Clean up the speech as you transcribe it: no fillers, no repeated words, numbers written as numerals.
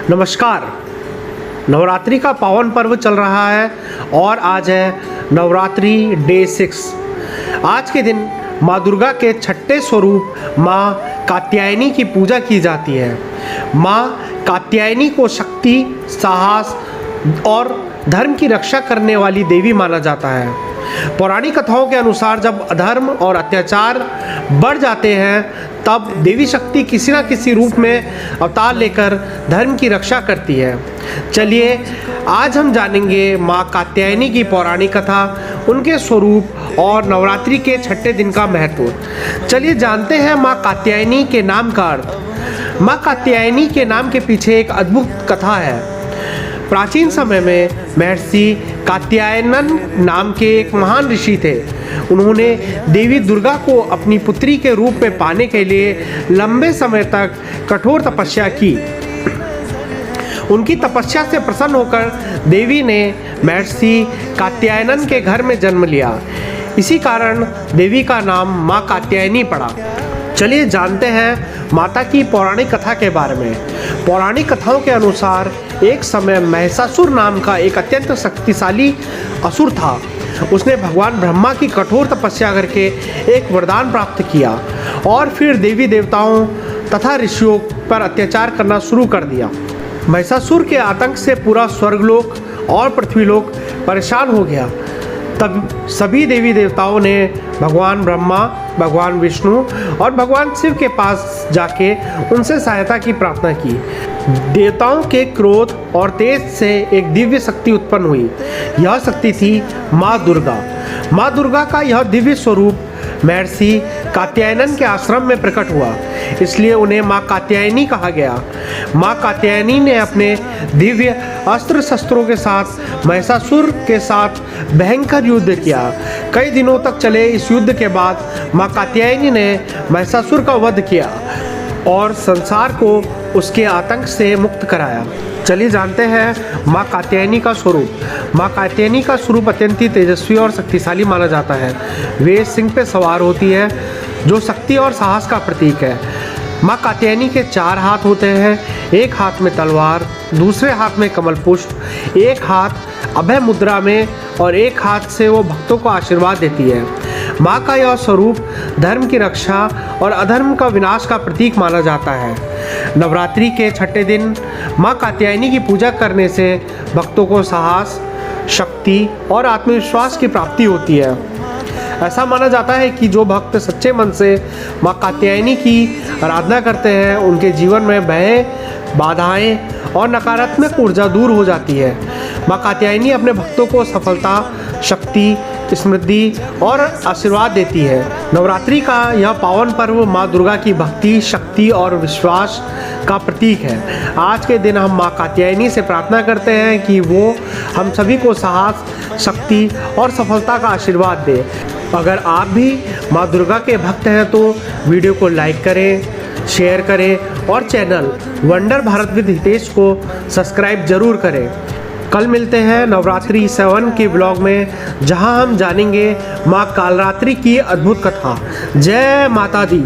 नमस्कार। नवरात्रि का पावन पर्व चल रहा है और आज है नवरात्रि डे 6। आज के दिन माँ दुर्गा के छठे स्वरूप माँ कात्यायनी की पूजा की जाती है। माँ कात्यायनी को शक्ति, साहस और धर्म की रक्षा करने वाली देवी माना जाता है। पौराणिक कथाओं के अनुसार जब अधर्म और अत्याचार बढ़ जाते हैं तब देवी शक्ति किसी न किसी रूप में अवतार लेकर धर्म की रक्षा करती है। चलिए आज हम जानेंगे माँ कात्यायनी की पौराणिक कथा, उनके स्वरूप और नवरात्रि के छठे दिन का महत्व। चलिए जानते हैं माँ कात्यायनी के नाम का अर्थ। माँ कात्यायनी के नाम के पीछे एक अद्भुत कथा है। प्राचीन समय में महर्षि कात्यायनन नाम के एक महान ऋषि थे। उन्होंने देवी दुर्गा को अपनी पुत्री के रूप में पाने के लिए लंबे समय तक कठोर तपस्या की। उनकी तपस्या से प्रसन्न होकर देवी ने महर्षि कात्यायनन के घर में जन्म लिया। इसी कारण देवी का नाम माँ कात्यायनी पड़ा। चलिए जानते हैं माता की पौराणिक कथा के बारे में। पौराणिक कथाओं के अनुसार एक समय महिषासुर नाम का एक अत्यंत शक्तिशाली असुर था। उसने भगवान ब्रह्मा की कठोर तपस्या करके एक वरदान प्राप्त किया और फिर देवी देवताओं तथा ऋषियों पर अत्याचार करना शुरू कर दिया। महिषासुर के आतंक से पूरा स्वर्गलोक और पृथ्वीलोक परेशान हो गया। तब सभी देवी देवताओं ने भगवान ब्रह्मा, भगवान विष्णु और भगवान शिव के पास जाके उनसे सहायता की प्रार्थना की। देवताओं के क्रोध और तेज से एक दिव्य शक्ति उत्पन्न हुई। यह शक्ति थी माँ दुर्गा। माँ दुर्गा का यह दिव्य स्वरूप महर्षि कात्यायनन के आश्रम में प्रकट हुआ, इसलिए उन्हें माँ कात्यायनी कहा गया। माँ कात्यायनी ने अपने दिव्य अस्त्र शस्त्रों के साथ महिषासुर के साथ भयंकर युद्ध किया। कई दिनों तक चले इस युद्ध के बाद माँ कात्यायनी ने महिषासुर का वध किया और संसार को उसके आतंक से मुक्त कराया। चलिए जानते हैं माँ कात्यायनी का स्वरूप। माँ कात्यायनी का स्वरूप अत्यंत ही तेजस्वी और शक्तिशाली माना जाता है। वे सिंह पे सवार होती है जो शक्ति और साहस का प्रतीक है। माँ कात्यायनी के 4 हाथ होते हैं। एक हाथ में तलवार, दूसरे हाथ में कमल पुष्प, एक हाथ अभय मुद्रा में और एक हाथ से वो भक्तों को आशीर्वाद देती है। माँ का यह स्वरूप धर्म की रक्षा और अधर्म का विनाश का प्रतीक माना जाता है। नवरात्रि के छठे दिन माँ कात्यायनी की पूजा करने से भक्तों को साहस, शक्ति और आत्मविश्वास की प्राप्ति होती है। ऐसा माना जाता है कि जो भक्त सच्चे मन से माँ कात्यायनी की आराधना करते हैं उनके जीवन में भय, बाधाएं और नकारात्मक ऊर्जा दूर हो जाती है। माँ कात्यायनी अपने भक्तों को सफलता, शक्ति, समृद्धि और आशीर्वाद देती है। नवरात्रि का यह पावन पर्व माँ दुर्गा की भक्ति, शक्ति और विश्वास का प्रतीक है। आज के दिन हम माँ कात्यायनी से प्रार्थना करते हैं कि वो हम सभी को साहस, शक्ति और सफलता का आशीर्वाद दे। अगर आप भी माँ दुर्गा के भक्त हैं तो वीडियो को लाइक करें, शेयर करें और channel wonder Bharat with Hitesh को सब्सक्राइब जरूर करें। कल मिलते हैं नवरात्रि 7 के ब्लॉग में, जहां हम जानेंगे माँ कालरात्रि की अद्भुत कथा। जय माता दी।